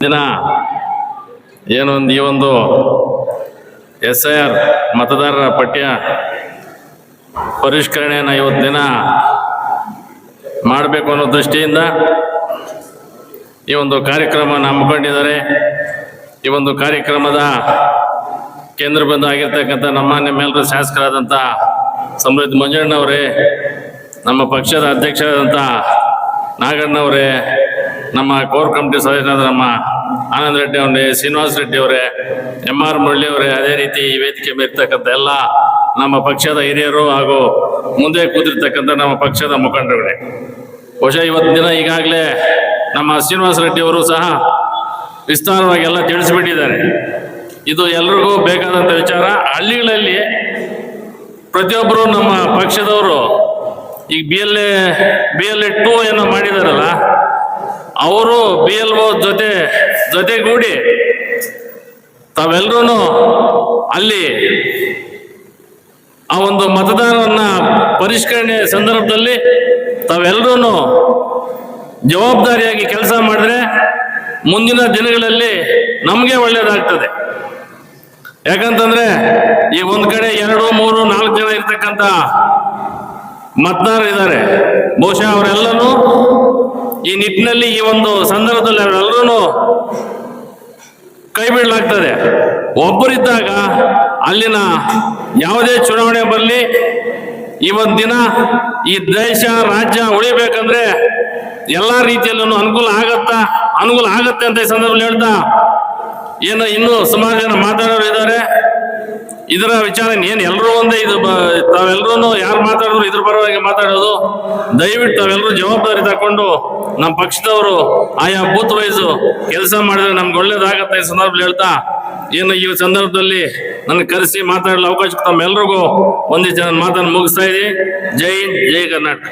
ದಿನ ಏನೊಂದು ಈ ಒಂದು SIR ಮತದಾರರ ಪಟ್ಟಿಯ ಪರಿಷ್ಕರಣೆಯನ್ನು ಇವತ್ತು ದಿನ ಮಾಡಬೇಕು ಅನ್ನೋ ದೃಷ್ಟಿಯಿಂದ ಈ ಒಂದು ಕಾರ್ಯಕ್ರಮವನ್ನು ಹಮ್ಮಿಕೊಂಡಿದ್ದಾರೆ. ಈ ಒಂದು ಕಾರ್ಯಕ್ರಮದ ಕೇಂದ್ರ ಬಿಂದು ಆಗಿರ್ತಕ್ಕಂಥ ನಮ್ಮ ನಿಮ್ಮೆಲ್ಲರ ಶಾಸಕರಾದಂಥ ಸಮೃದ್ಧಿ ಮಂಜಣ್ಣವರೇ, ನಮ್ಮ ಪಕ್ಷದ ಅಧ್ಯಕ್ಷರಾದಂಥ ನಾಗಣ್ಣವರೇ, ನಮ್ಮ ಕೋರ್ ಕಮಿಟಿ ಸದಸ್ಯರಾದ ನಮ್ಮ ಆನಂದ್ ರೆಡ್ಡಿ ಅವರೇ, ಶ್ರೀನಿವಾಸ ರೆಡ್ಡಿ ಅವರೇ, MR ಮುರಳಿ ಅವರೇ, ಅದೇ ರೀತಿ ಈ ವೇದಿಕೆ ಮೇಲಿರ್ತಕ್ಕಂಥ ಎಲ್ಲ ನಮ್ಮ ಪಕ್ಷದ ಹಿರಿಯರು ಹಾಗೂ ಮುಂದೆ ಕೂತಿರ್ತಕ್ಕಂಥ ನಮ್ಮ ಪಕ್ಷದ ಮುಖಂಡರುಗಳೇ, ಬಹುಶಃ ಇವತ್ತಿನ ದಿನ ಈಗಾಗಲೇ ನಮ್ಮ ಶ್ರೀನಿವಾಸ ರೆಡ್ಡಿ ಅವರು ಸಹ ವಿಸ್ತಾರವಾಗಿ ಎಲ್ಲ ತಿಳಿಸಿಬಿಟ್ಟಿದ್ದಾರೆ. ಇದು ಎಲ್ರಿಗೂ ಬೇಕಾದಂಥ ವಿಚಾರ. ಹಳ್ಳಿಗಳಲ್ಲಿ ಪ್ರತಿಯೊಬ್ಬರು ನಮ್ಮ ಪಕ್ಷದವರು ಈಗ BLA 2 ಏನೋ ಮಾಡಿದಾರಲ್ಲ, ಅವರು BLO ಜೊತೆಗೂಡಿ ತಾವೆಲ್ಲರೂ ಅಲ್ಲಿ ಆ ಒಂದು ಮತದಾರರನ್ನ ಪರಿಷ್ಕರಣೆ ಸಂದರ್ಭದಲ್ಲಿ ತಾವೆಲ್ಲರೂ ಜವಾಬ್ದಾರಿಯಾಗಿ ಕೆಲಸ ಮಾಡಿದ್ರೆ ಮುಂದಿನ ದಿನಗಳಲ್ಲಿ ನಮಗೆ ಒಳ್ಳೆಯದಾಗ್ತದೆ. ಯಾಕಂತಂದ್ರೆ ಈ ಒಂದ್ ಕಡೆ 2, 3, 4 ಜನ ಇರ್ತಕ್ಕಂಥ ಮತದಾರರು ಇದ್ದಾರೆ. ಬಹುಶಃ ಅವರೆಲ್ಲರೂ ಈ ನಿಟ್ಟಿನಲ್ಲಿ ಈ ಒಂದು ಸಂದರ್ಭದಲ್ಲಿ ಅವರೆಲ್ಲರೂ ಕೈ ಬಿಡಲಾಗ್ತದೆ. ಒಬ್ಬರಿದ್ದಾಗ ಅಲ್ಲಿನ ಯಾವುದೇ ಚುನಾವಣೆ ಬರಲಿ, ಇವತ್ತು ದಿನ ಈ ದೇಶ ರಾಜ್ಯ ಉಳಿಬೇಕಂದ್ರೆ ಎಲ್ಲ ರೀತಿಯಲ್ಲೂ ಅನುಕೂಲ ಆಗತ್ತೆ ಅಂತ ಈ ಸಂದರ್ಭದಲ್ಲಿ ಹೇಳ್ತಾ, ಏನು ಇನ್ನೂ ಸುಮಾರು ಜನ ಮಾತಾಡೋರು ಇದ್ದಾರೆ. ಇದರ ವಿಚಾರ ಏನು ಎಲ್ಲರೂ ಒಂದೇ, ಇದು ತಾವೆಲ್ಲರೂ ಯಾರು ಮಾತಾಡಿದ್ರು ಇದ್ರ ಪರವಾಗಿ ಮಾತಾಡೋದು. ದಯವಿಟ್ಟು ತಾವೆಲ್ಲರೂ ಜವಾಬ್ದಾರಿ ತಗೊಂಡು ನಮ್ಮ ಪಕ್ಷದವರು ಆಯಾ ಬೂತ್ ವೈಸು ಕೆಲಸ ಮಾಡಿದ್ರೆ ನಮ್ಗೆ ಒಳ್ಳೇದಾಗತ್ತೆ ಈ ಸಂದರ್ಭದಲ್ಲಿ ಹೇಳ್ತಾ, ಏನು ಈ ಸಂದರ್ಭದಲ್ಲಿ ನನಗೆ ಕರೆಸಿ ಮಾತಾಡಲು ಅವಕಾಶ ತಮ್ಮೆಲ್ರಿಗೂ ಒಂದಿಷ್ಟು ಜನ ಮಾತನ್ನು ಮುಗಿಸ್ತಾ ಇದ್ದೀವಿ. ಜೈ ಹಿಂದ್, ಜೈ ಕರ್ನಾಟಕ.